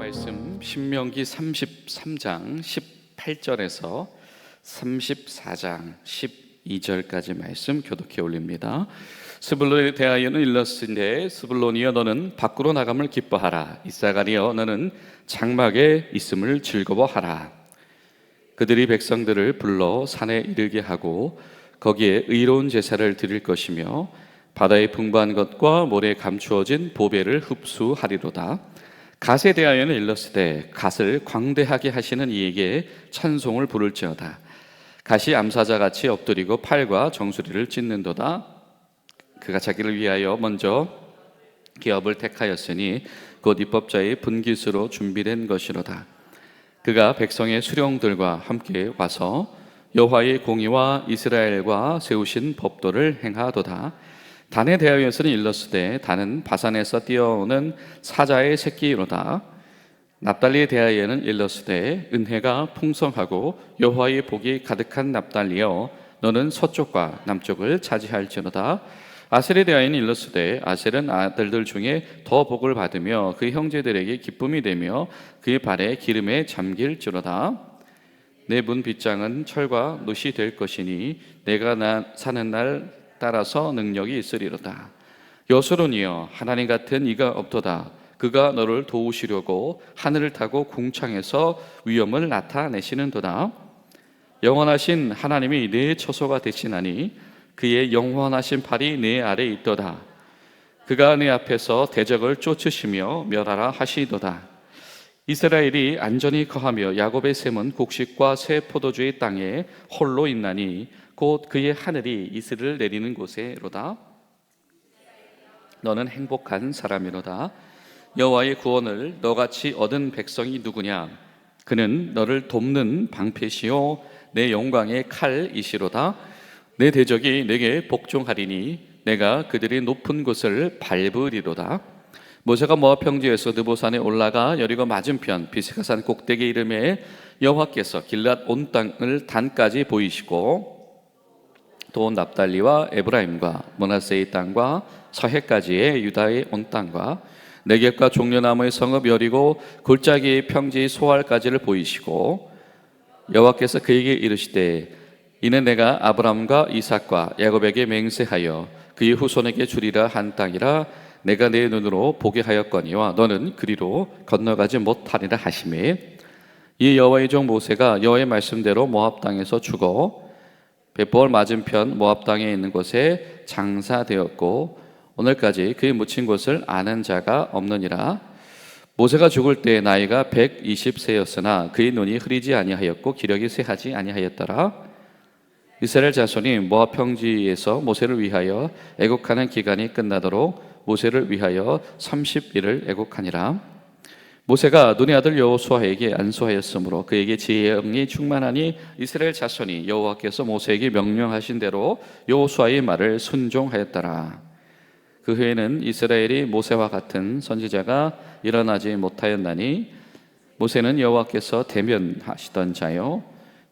말씀 신명기 33장 18절에서 34장 12절까지 말씀 교독해 올립니다. 스불론에 대하여는 일렀으되 스불론이여 너는 밖으로 나감을 기뻐하라. 이사가리여 너는 장막에 있음을 즐거워하라. 그들이 백성들을 불러 산에 이르게 하고 거기에 의로운 제사를 드릴 것이며 바다에 풍부한 것과 모래에 감추어진 보배를 흡수하리로다. 갓에 대하여는 일렀으되 갓을 광대하게 하시는 이에게 찬송을 부를지어다. 갓이 암사자같이 엎드리고 팔과 정수리를 찢는도다. 그가 자기를 위하여 먼저 기업을 택하였으니 곧 입법자의 분깃으로 준비된 것이로다. 그가 백성의 수령들과 함께 와서 여호와의 공의와 이스라엘과 세우신 법도를 행하도다. 단에 대하여서는 일렀으되 단은 바산에서 뛰어오는 사자의 새끼이로다. 납달리에 대하여는 일렀으되 은혜가 풍성하고 여호와의 복이 가득한 납달리여 너는 서쪽과 남쪽을 차지할지로다. 아셀에 대하여는 일렀으되 아셀은 아들들 중에 더 복을 받으며 그 형제들에게 기쁨이 되며 그의 발에 기름에 잠길지로다. 내 문 빗장은 철과 놋이 될 것이니 내가 사는 날 따라서 능력이 있으리로다. 여수론이여 하나님 같은 이가 없도다. 그가 너를 도우시려고 하늘을 타고 궁창에서 위엄을 나타내시는도다. 영원하신 하나님이 내 처소가 되시나니 그의 영원하신 팔이 내 아래 있도다. 그가 내 앞에서 대적을 쫓으시며 멸하라 하시도다. 이스라엘이 안전히 거하며 야곱의 샘은 곡식과 새 포도주의 땅에 홀로 있나니 곧 그의 하늘이 이슬을 내리는 곳에로다. 너는 행복한 사람이로다. 여호와의 구원을 너같이 얻은 백성이 누구냐? 그는 너를 돕는 방패시요 내 영광의 칼이시로다. 내 대적이 내게 복종하리니 내가 그들의 높은 곳을 밟으리로다. 모세가 모압 평지에서 느보산에 올라가 여리고 맞은편 비스가산 꼭대기 이름에 여호와께서 길랏 온 땅을 단까지 보이시고 또 납달리와 에브라임과 므낫세의 땅과 서해까지의 유다의 온 땅과 네겝과 종려나무의 성읍 여리고 골짜기의 평지 소알까지를 보이시고 여호와께서 그에게 이르시되 이는 내가 아브라함과 이삭과 야곱에게 맹세하여 그의 후손에게 주리라 한 땅이라 내가 내 눈으로 보게 하였거니와 너는 그리로 건너가지 못하리라 하시매 이 여호와의 종 모세가 여호와의 말씀대로 모압 땅에서 죽어 벳보을 맞은편 모압 땅에 있는 곳에 장사되었고 오늘까지 그의 묻힌 곳을 아는 자가 없느니라. 모세가 죽을 때 나이가 120세였으나 그의 눈이 흐리지 아니하였고 기력이 쇠하지 아니하였더라. 이스라엘 자손이 모압 평지에서 모세를 위하여 애곡하는 기간이 끝나도록 모세를 위하여 30일을 애곡하니라. 모세가 눈의 아들 여호수아에게 안수하였으므로 그에게 지혜의 영이 충만하니 이스라엘 자손이 여호와께서 모세에게 명령하신 대로 여호수아의 말을 순종하였더라. 그 후에는 이스라엘이 모세와 같은 선지자가 일어나지 못하였나니 모세는 여호와께서 대면하시던 자요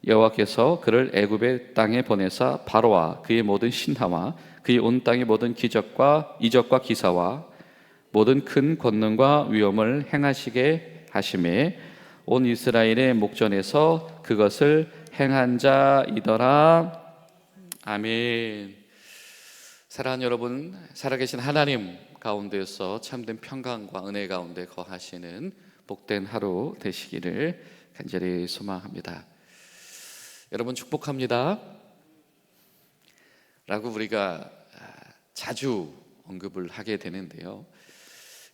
여호와께서 그를 애굽의 땅에 보내사 바로와 그의 모든 신하와 그의 온 땅의 모든 기적과 이적과 기사와 모든 큰 권능과 위엄을 행하시게 하심에 온 이스라엘의 목전에서 그것을 행한 자이더라. 아멘. 사랑하는 여러분, 살아계신 하나님 가운데서 참된 평강과 은혜 가운데 거하시는 복된 하루 되시기를 간절히 소망합니다. 여러분 축복합니다 라고 우리가 자주 언급을 하게 되는데요,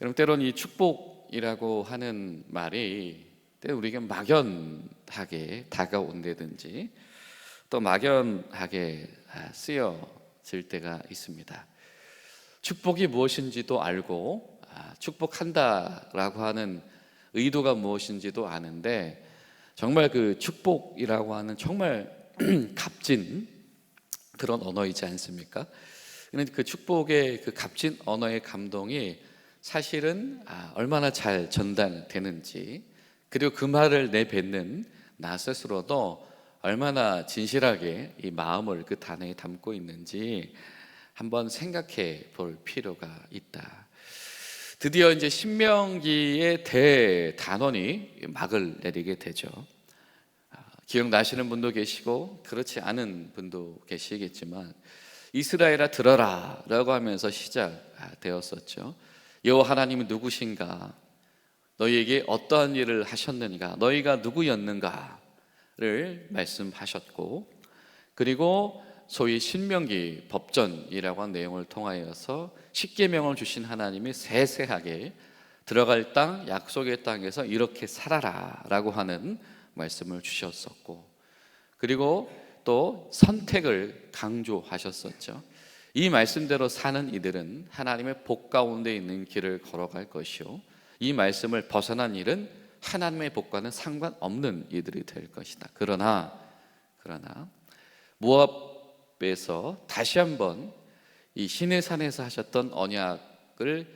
여러분 때론 이 축복이라고 하는 말이 때로 우리에게 막연하게 다가온다든지 또 막연하게 쓰여질 때가 있습니다. 축복이 무엇인지도 알고 축복한다라고 하는 의도가 무엇인지도 아는데 정말 그 축복이라고 하는 정말 값진 그런 언어이지 않습니까? 그런데 그 축복의 그 값진 언어의 감동이 사실은 얼마나 잘 전달되는지, 그리고 그 말을 내뱉는 나 스스로도 얼마나 진실하게 이 마음을 그 단어에 담고 있는지 한번 생각해 볼 필요가 있다. 드디어 이제 신명기의 대단원이 막을 내리게 되죠. 기억나시는 분도 계시고 그렇지 않은 분도 계시겠지만 이스라엘아 들어라 라고 하면서 시작되었었죠. 여호와 하나님이 누구신가, 너희에게 어떠한 일을 하셨는가, 너희가 누구였는가를 말씀하셨고, 그리고 소위 신명기 법전이라고 하는 내용을 통하여서 십계명을 주신 하나님이 세세하게 들어갈 땅, 약속의 땅에서 이렇게 살아라 라고 하는 말씀을 주셨었고, 그리고 또 선택을 강조하셨었죠. 이 말씀대로 사는 이들은 하나님의 복 가운데 있는 길을 걸어갈 것이요, 이 말씀을 벗어난 일은 하나님의 복과는 상관없는 이들이 될 것이다. 그러나 모압에서 다시 한번 이 시내산에서 하셨던 언약을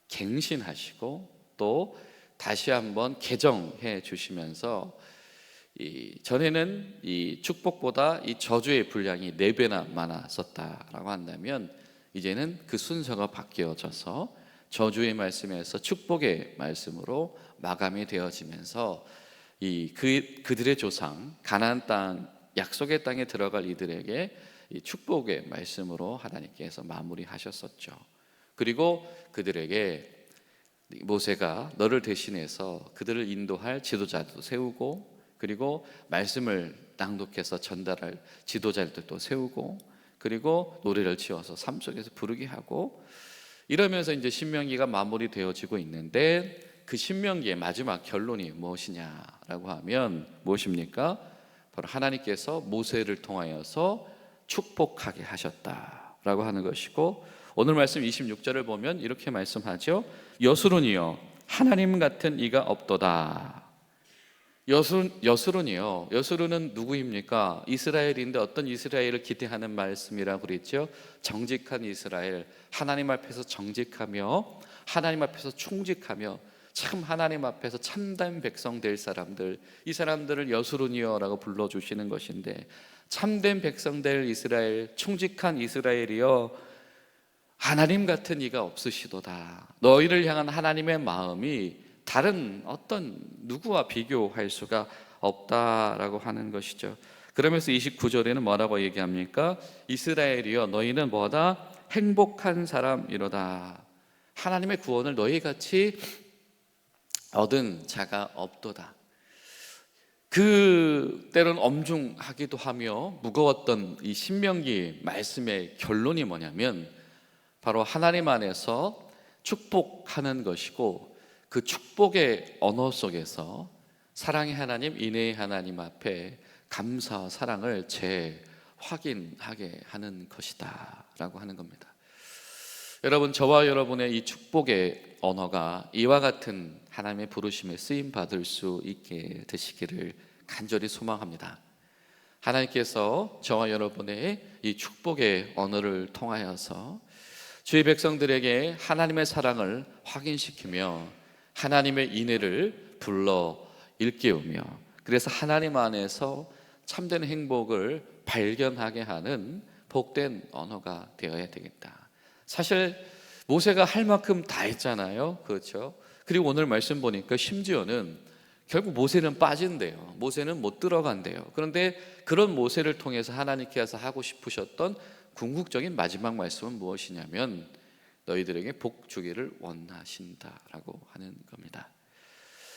갱신하시고 또 다시 한번 개정해 주시면서 전에는 이 축복보다 이 저주의 분량이 4배나 많았었다라고 한다면 이제는 그 순서가 바뀌어져서 저주의 말씀에서 축복의 말씀으로 마감이 되어지면서 그들의 조상 가나안 땅, 약속의 땅에 들어갈 이들에게 이 축복의 말씀으로 하나님께서 마무리하셨었죠. 그리고 그들에게 모세가 너를 대신해서 그들을 인도할 지도자도 세우고, 그리고 말씀을 낭독해서 전달할 지도자들도 세우고, 그리고 노래를 지어서 삶 속에서 부르게 하고, 이러면서 이제 신명기가 마무리되어지고 있는데, 그 신명기의 마지막 결론이 무엇이냐라고 하면 무엇입니까? 바로 하나님께서 모세를 통하여서 축복하게 하셨다라고 하는 것이고, 오늘 말씀 26절을 보면 이렇게 말씀하죠. 여수론이여 하나님 같은 이가 없도다. 여수론이요, 여수론은 누구입니까? 이스라엘인데 어떤 이스라엘을 기대하는 말씀이라고 그랬죠. 정직한 이스라엘, 하나님 앞에서 정직하며 하나님 앞에서 충직하며 참 하나님 앞에서 참된 백성 될 사람들, 이 사람들을 여수론이여라고 불러주시는 것인데, 참된 백성 될 이스라엘, 충직한 이스라엘이여 하나님 같은 이가 없으시도다. 너희를 향한 하나님의 마음이 다른 어떤 누구와 비교할 수가 없다라고 하는 것이죠. 그러면서 29절에는 뭐라고 얘기합니까? 이스라엘이여 너희는 뭐다? 행복한 사람이로다. 하나님의 구원을 너희같이 얻은 자가 없도다. 그 때로는 엄중하기도 하며 무거웠던 이 신명기 말씀의 결론이 뭐냐면 바로 하나님 안에서 축복하는 것이고, 그 축복의 언어 속에서 사랑의 하나님, 인애의 하나님 앞에 감사와 사랑을 재확인하게 하는 것이다 라고 하는 겁니다. 여러분, 저와 여러분의 이 축복의 언어가 이와 같은 하나님의 부르심에 쓰임 받을 수 있게 되시기를 간절히 소망합니다. 하나님께서 저와 여러분의 이 축복의 언어를 통하여서 주의 백성들에게 하나님의 사랑을 확인시키며 하나님의 인애를 불러 일깨우며, 그래서 하나님 안에서 참된 행복을 발견하게 하는 복된 언어가 되어야 되겠다. 사실 모세가 할 만큼 다 했잖아요, 그렇죠? 그리고 오늘 말씀 보니까 심지어는 결국 모세는 빠진대요. 모세는 못 들어간대요. 그런데 그런 모세를 통해서 하나님께서 하고 싶으셨던 궁극적인 마지막 말씀은 무엇이냐면 너희들에게 복 주기를 원하신다라고 하는 겁니다.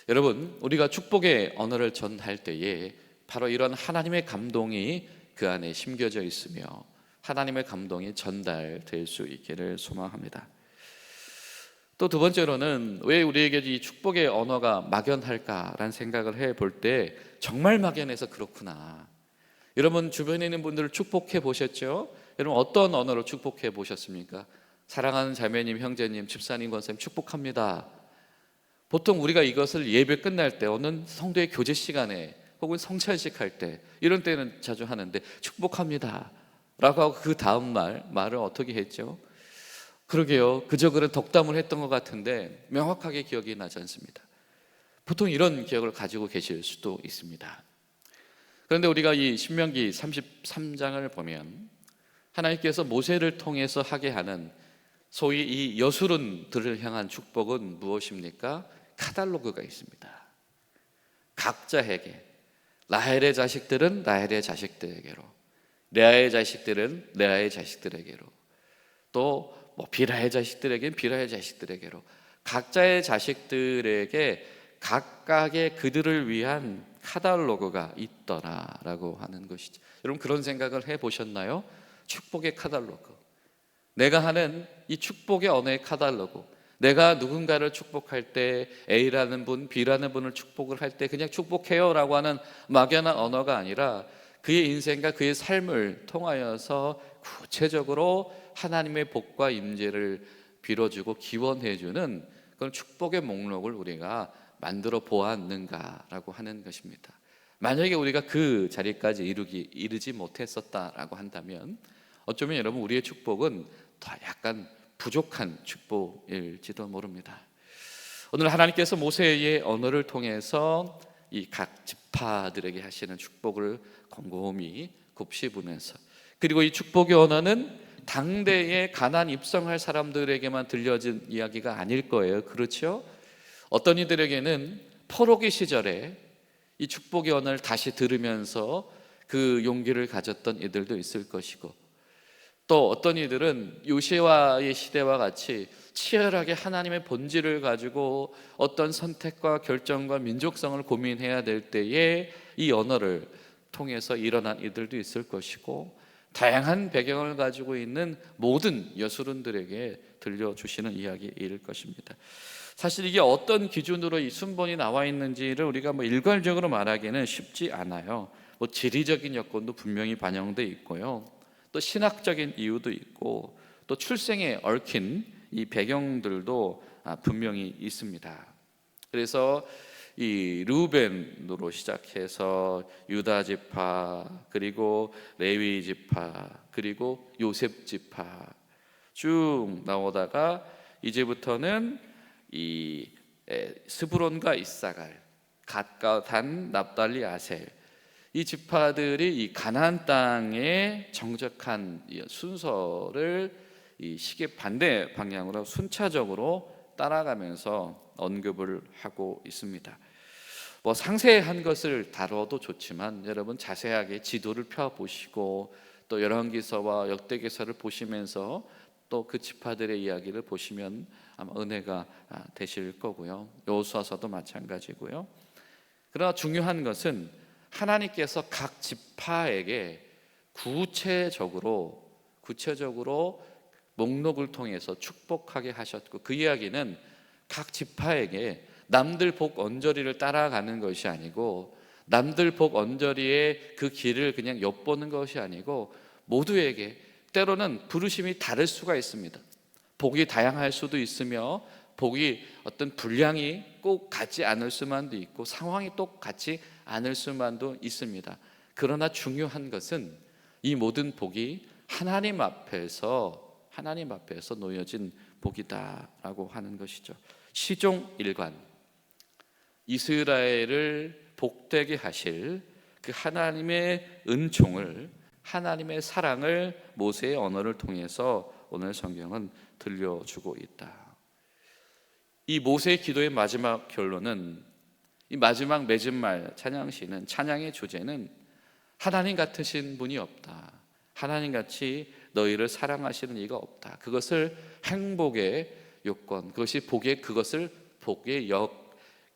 여러분, 우리가 축복의 언어를 전할 때에 바로 이런 하나님의 감동이 그 안에 심겨져 있으며 하나님의 감동이 전달될 수 있기를 소망합니다. 또 두 번째로는 왜 우리에게 이 축복의 언어가 막연할까라는 생각을 해볼 때 정말 막연해서 그렇구나. 여러분 주변에 있는 분들을 축복해 보셨죠? 여러분 어떤 언어로 축복해 보셨습니까? 사랑하는 자매님, 형제님, 집사님, 권사님 축복합니다. 보통 우리가 이것을 예배 끝날 때 어느 성도의 교제 시간에 혹은 성찬식 할 때 이런 때는 자주 하는데 축복합니다 라고 하고 그 다음 말을 어떻게 했죠? 그러게요, 그저 그런 덕담을 했던 것 같은데 명확하게 기억이 나지 않습니다. 보통 이런 기억을 가지고 계실 수도 있습니다. 그런데 우리가 이 신명기 33장을 보면 하나님께서 모세를 통해서 하게 하는 소위 이 여술은들을 향한 축복은 무엇입니까? 카달로그가 있습니다. 각자에게, 라헬의 자식들은 라헬의 자식들에게로, 레아의 자식들은 레아의 자식들에게로, 또 빌하의 자식들에게는 빌하의 자식들에게로, 각자의 자식들에게 각각의 그들을 위한 카달로그가 있더라라고 하는 것이죠. 여러분 그런 생각을 해보셨나요? 축복의 카달로그, 내가 하는 이 축복의 언어의 카달로그, 내가 누군가를 축복할 때 A라는 분, B라는 분을 축복을 할 때 그냥 축복해요 라고 하는 막연한 언어가 아니라 그의 인생과 그의 삶을 통하여서 구체적으로 하나님의 복과 임재를 빌어주고 기원해주는 그런 축복의 목록을 우리가 만들어 보았는가라고 하는 것입니다. 만약에 우리가 그 자리까지 이르지 못했었다라고 한다면 어쩌면 여러분 우리의 축복은 더 약간 부족한 축복일지도 모릅니다. 오늘 하나님께서 모세의 언어를 통해서 이 각 지파들에게 하시는 축복을 곰곰이 곱씹으면서, 그리고 이 축복의 언어는 당대에 가나안 입성할 사람들에게만 들려진 이야기가 아닐 거예요. 그렇죠? 어떤 이들에게는 포로기 시절에 이 축복의 언어를 다시 들으면서 그 용기를 가졌던 이들도 있을 것이고, 또 어떤 이들은 요시아의 시대와 같이 치열하게 하나님의 본질을 가지고 어떤 선택과 결정과 민족성을 고민해야 될 때에 이 언어를 통해서 일어난 이들도 있을 것이고, 다양한 배경을 가지고 있는 모든 여술인들에게 들려주시는 이야기일 것입니다. 사실 이게 어떤 기준으로 이 순번이 나와 있는지를 우리가 일괄적으로 말하기는 쉽지 않아요. 지리적인 여건도 분명히 반영돼 있고요, 또 신학적인 이유도 있고, 또 출생에 얽힌 이 배경들도 분명히 있습니다. 그래서 이 르우벤으로 시작해서 유다 지파, 그리고 레위 지파, 그리고 요셉 지파 쭉 나오다가 이제부터는 이 스브론과 이사갈, 갓과 단, 납달리, 아셀, 이 지파들이 이 가나안 땅의 정적한 순서를 이 시계 반대 방향으로 순차적으로 따라가면서 언급을 하고 있습니다. 상세한 것을 다뤄도 좋지만 여러분 자세하게 지도를 펴보시고 또 열왕기서와 역대기서를 보시면서 또 그 지파들의 이야기를 보시면 아마 은혜가 되실 거고요. 여호수아서도 마찬가지고요. 그러나 중요한 것은 하나님께서 각 지파에게 구체적으로 목록을 통해서 축복하게 하셨고, 그 이야기는 각 지파에게 남들 복 언저리를 따라가는 것이 아니고, 남들 복 언저리의 그 길을 그냥 엿보는 것이 아니고, 모두에게 때로는 부르심이 다를 수가 있습니다. 복이 다양할 수도 있으며, 복이 어떤 분량이 꼭 같지 않을 수만도 있고, 상황이 똑같지 않을 수만도 있습니다. 그러나 중요한 것은 이 모든 복이 하나님 앞에서 놓여진 복이다라고 하는 것이죠. 시종 일관, 이스라엘을 복되게 하실 그 하나님의 은총을, 하나님의 사랑을 모세의 언어를 통해서 오늘 성경은 들려주고 있다. 이 모세의 기도의 마지막 결론은, 이 마지막 맺은 말 찬양시는, 찬양의 주제는 하나님 같으신 분이 없다, 하나님같이 너희를 사랑하시는 이가 없다, 그것을 행복의 요건, 그것을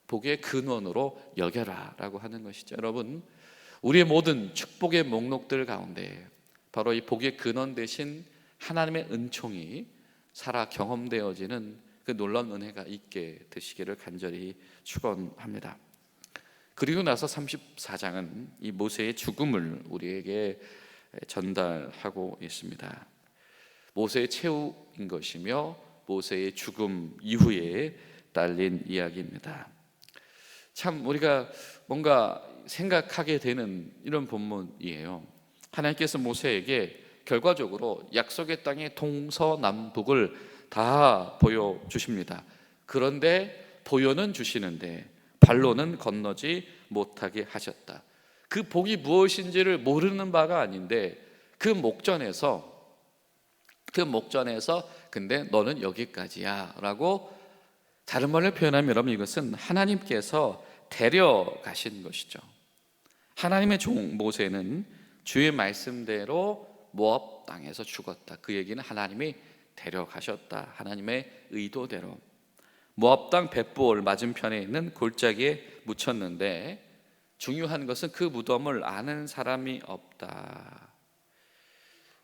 복의 근원으로 여겨라 라고 하는 것이죠. 여러분, 우리의 모든 축복의 목록들 가운데 바로 이 복의 근원 되신 하나님의 은총이 살아 경험되어지는 그 놀라운 은혜가 있게 되시기를 간절히 축원합니다. 그리고 나서 34장은 이 모세의 죽음을 우리에게 전달하고 있습니다. 모세의 최후인 것이며 모세의 죽음 이후에 딸린 이야기입니다. 참 우리가 뭔가 생각하게 되는 이런 본문이에요. 하나님께서 모세에게 결과적으로 약속의 땅의 동서남북을 다 보여주십니다. 그런데 보여는 주시는데 발로는 건너지 못하게 하셨다. 그 복이 무엇인지를 모르는 바가 아닌데 그 목전에서 그 목전에서 근데 너는 여기까지야 라고, 다른 말로 표현하면 여러분 이것은 하나님께서 데려가신 것이죠. 하나님의 종 모세는 주의 말씀대로 모압 땅에서 죽었다. 그 얘기는 하나님이 데려가셨다. 하나님의 의도대로 모압 땅 벳보을 맞은편에 있는 골짜기에 묻혔는데, 중요한 것은 그 무덤을 아는 사람이 없다.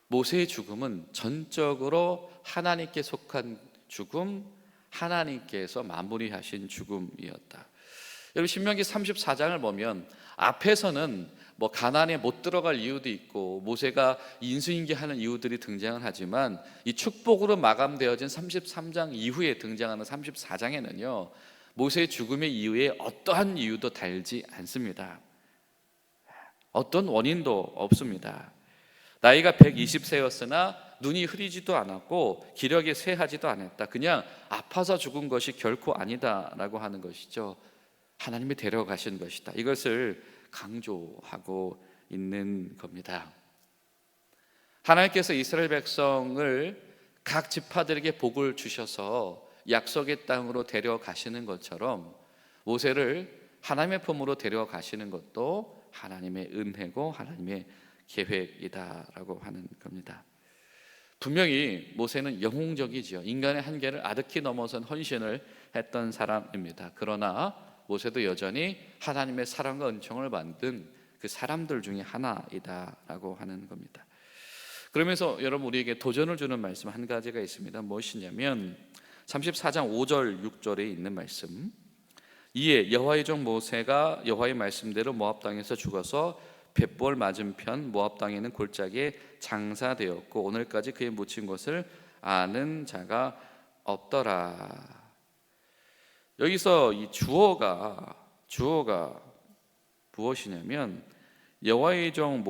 모세의 죽음은 전적으로 하나님께 속한 죽음, 하나님께서 마무리하신 죽음이었다. 여러분 신명기 34장을 보면 앞에서는 가나안에 못 들어갈 이유도 있고 모세가 인수인계하는 이유들이 등장을 하지만, 이 축복으로 마감되어진 33장 이후에 등장하는 34장에는요 모세의 죽음의 이유에 어떠한 이유도 달지 않습니다. 어떤 원인도 없습니다. 나이가 120세였으나 눈이 흐리지도 않았고 기력이 쇠하지도 않았다. 그냥 아파서 죽은 것이 결코 아니다라고 하는 것이죠. 하나님이 데려가신 것이다. 이것을 강조하고 있는 겁니다. 하나님께서 이스라엘 백성을 각 지파들에게 복을 주셔서 약속의 땅으로 데려가시는 것처럼 모세를 하나님의 품으로 데려가시는 것도 하나님의 은혜고 하나님의 계획이다라고 하는 겁니다. 분명히 모세는 영웅적이지요. 인간의 한계를 아득히 넘어선 헌신을 했던 사람입니다. 그러나 모세도 여전히 하나님의 사랑과 은총을 받은 그 사람들 중에 하나이다라고 하는 겁니다. 그러면서 여러분 우리에게 도전을 주는 말씀 한 가지가 있습니다. 무엇이냐면 34장 5절 6절에 있는 말씀. 이에 여호와의 종 모세가 여호와의 말씀대로 모압 땅에서 죽어서 벳볼 맞은편 모압 땅에 있는 골짜기에 장사되었고 오늘까지 그의 묻힌 것을 아는 자가 없더라. 여기서 이 주어가 무엇이냐면 여호와의 종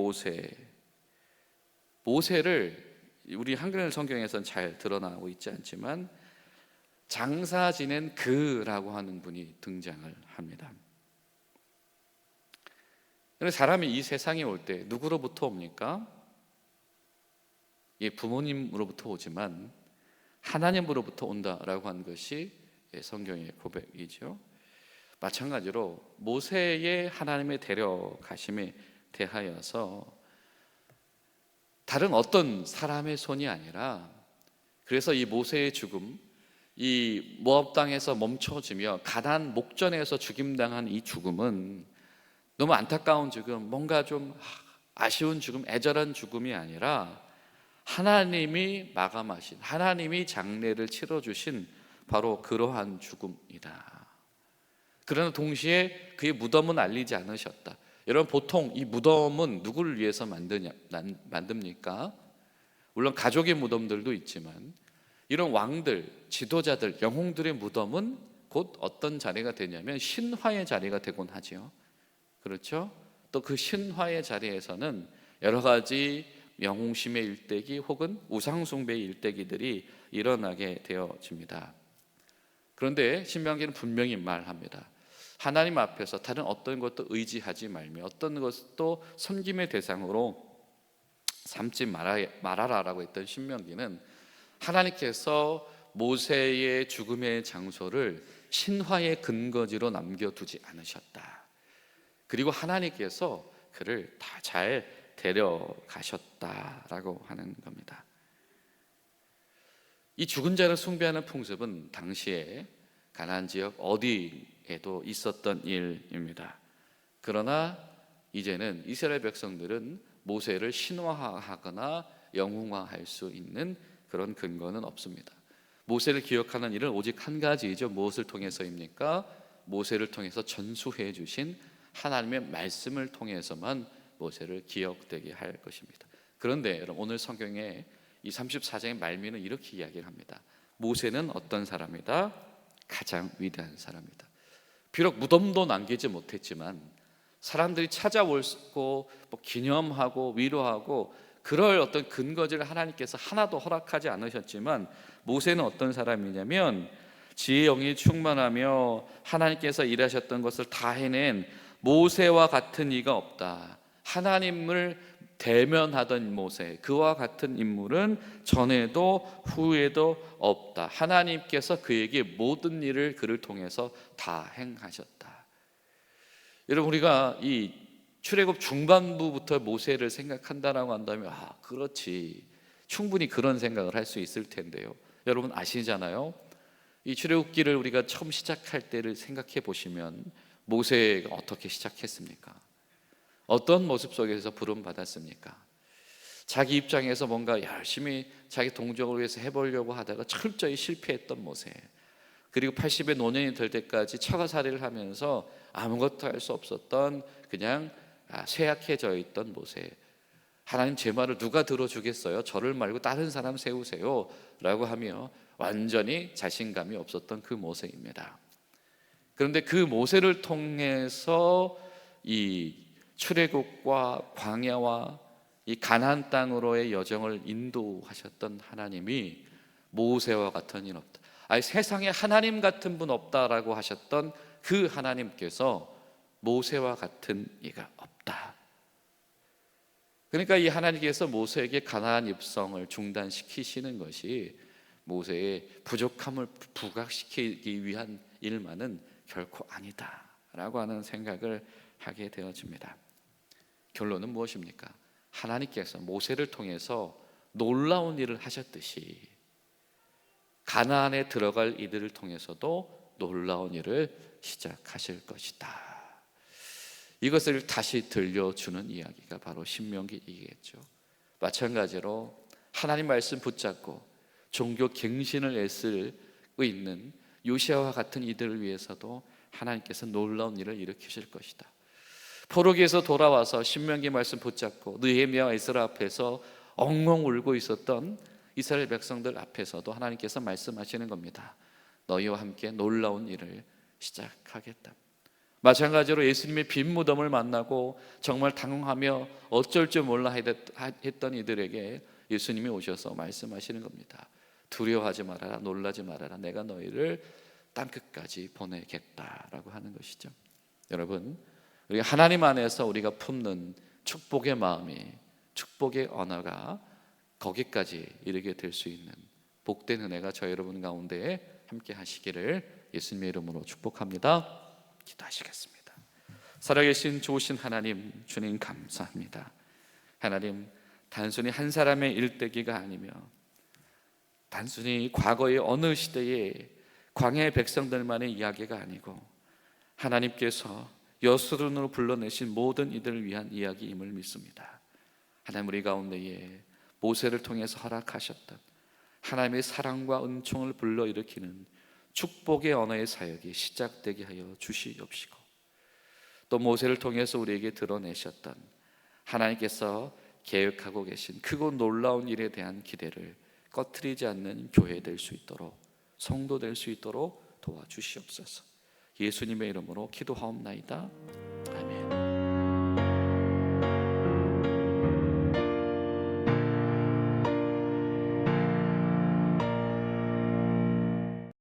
모세를 우리 한글 성경에서는 잘 드러나고 있지 않지만 장사 지낸 그라고 하는 분이 등장을 합니다. 사람이 이 세상에 올 때 누구로부터 옵니까? 부모님으로부터 오지만 하나님으로부터 온다라고 하는 것이 성경의 고백이죠. 마찬가지로 모세의 하나님의 데려가심에 대하여서 다른 어떤 사람의 손이 아니라, 그래서 이 모세의 죽음, 이 모압 땅에서 멈춰지며 가나안 목전에서 죽임당한 이 죽음은 너무 안타까운 죽음, 뭔가 좀 아쉬운 죽음, 애절한 죽음이 아니라 하나님이 마감하신, 하나님이 장례를 치러주신 바로 그러한 죽음이다. 그러나 동시에 그의 무덤은 알리지 않으셨다. 여러분 보통 이 무덤은 누구를 위해서 만듭니까? 물론 가족의 무덤들도 있지만 이런 왕들, 지도자들, 영웅들의 무덤은 곧 어떤 자리가 되냐면 신화의 자리가 되곤 하죠. 그렇죠? 또 그 신화의 자리에서는 여러 가지 영웅심의 일대기 혹은 우상숭배의 일대기들이 일어나게 되어집니다. 그런데 신명기는 분명히 말합니다. 하나님 앞에서 다른 어떤 것도 의지하지 말며 어떤 것도 섬김의 대상으로 삼지 말아라라고 했던 신명기는 하나님께서 모세의 죽음의 장소를 신화의 근거지로 남겨두지 않으셨다. 그리고 하나님께서 그를 다 잘 데려가셨다라고 하는 겁니다. 이 죽은 자를 숭배하는 풍습은 당시에 가나안 지역 어디에도 있었던 일입니다. 그러나 이제는 이스라엘 백성들은 모세를 신화하거나 영웅화할 수 있는 그런 근거는 없습니다. 모세를 기억하는 일은 오직 한 가지이죠. 무엇을 통해서입니까? 모세를 통해서 전수해 주신 하나님의 말씀을 통해서만 모세를 기억되게 할 것입니다. 그런데 여러분 오늘 성경에 이 34장의 말미는 이렇게 이야기를 합니다. 모세는 어떤 사람이다? 가장 위대한 사람이다. 비록 무덤도 남기지 못했지만 사람들이 찾아오고 기념하고 위로하고 그럴 어떤 근거지를 하나님께서 하나도 허락하지 않으셨지만 모세는 어떤 사람이냐면 지혜의 영이 충만하며 하나님께서 일하셨던 것을 다 해낸 모세와 같은 이가 없다. 하나님을 대면하던 모세, 그와 같은 인물은 전에도 후에도 없다. 하나님께서 그에게 모든 일을 그를 통해서 다 행하셨다. 여러분, 우리가 이 출애굽 중반부부터 모세를 생각한다라고 한다면 그렇지, 충분히 그런 생각을 할 수 있을 텐데요. 여러분 아시잖아요. 이 출애굽기를 우리가 처음 시작할 때를 생각해 보시면 모세가 어떻게 시작했습니까? 어떤 모습 속에서 부름 받았습니까? 자기 입장에서 뭔가 열심히 자기 동족을 위해서 해보려고 하다가 철저히 실패했던 모세, 그리고 80의 노년이 될 때까지 처가살이를 하면서 아무것도 할 수 없었던 그냥 쇠약해져 있던 모세. 하나님 제 말을 누가 들어주겠어요? 저를 말고 다른 사람 세우세요 라고 하며 완전히 자신감이 없었던 그 모세입니다. 그런데 그 모세를 통해서 이 출애굽과 광야와 이 가나안 땅으로의 여정을 인도하셨던 하나님이 모세와 같은 일 없다. 아니, 세상에 하나님 같은 분 없다라고 하셨던 그 하나님께서 모세와 같은 이가 없다. 그러니까 이 하나님께서 모세에게 가나안 입성을 중단시키시는 것이 모세의 부족함을 부각시키기 위한 일만은 결코 아니다라고 하는 생각을 하게 되어집니다. 결론은 무엇입니까? 하나님께서 모세를 통해서 놀라운 일을 하셨듯이 가나안에 들어갈 이들을 통해서도 놀라운 일을 시작하실 것이다. 이것을 다시 들려주는 이야기가 바로 신명기이겠죠. 마찬가지로 하나님 말씀 붙잡고 종교 갱신을 애쓰고 있는 요시아와 같은 이들을 위해서도 하나님께서 놀라운 일을 일으키실 것이다. 포로기에서 돌아와서 신명기 말씀 붙잡고 느헤미야와 에스라 앞에서 엉엉 울고 있었던 이스라엘 백성들 앞에서도 하나님께서 말씀하시는 겁니다. 너희와 함께 놀라운 일을 시작하겠다. 마찬가지로 예수님의 빈 무덤을 만나고 정말 당황하며 어쩔 줄 몰라 했던 이들에게 예수님이 오셔서 말씀하시는 겁니다. 두려워하지 말아라, 놀라지 말아라, 내가 너희를 땅끝까지 보내겠다라고 하는 것이죠. 여러분, 우리 하나님 안에서 우리가 품는 축복의 마음이, 축복의 언어가 거기까지 이르게 될 수 있는 복된 은혜가 저희 여러분 가운데 함께 하시기를 예수님의 이름으로 축복합니다. 기도하시겠습니다. 살아계신 좋으신 하나님, 주님 감사합니다. 하나님, 단순히 한 사람의 일대기가 아니며 단순히 과거의 어느 시대의 광야의 백성들만의 이야기가 아니고 하나님께서 여수론으로 불러내신 모든 이들을 위한 이야기임을 믿습니다. 하나님, 우리 가운데에 모세를 통해서 허락하셨던 하나님의 사랑과 은총을 불러일으키는 축복의 언어의 사역이 시작되게 하여 주시옵시고, 또 모세를 통해서 우리에게 드러내셨던 하나님께서 계획하고 계신 크고 놀라운 일에 대한 기대를 꺼트리지 않는 교회 될 수 있도록, 성도 될 수 있도록 도와주시옵소서. 예수님의 이름으로 기도하옵나이다.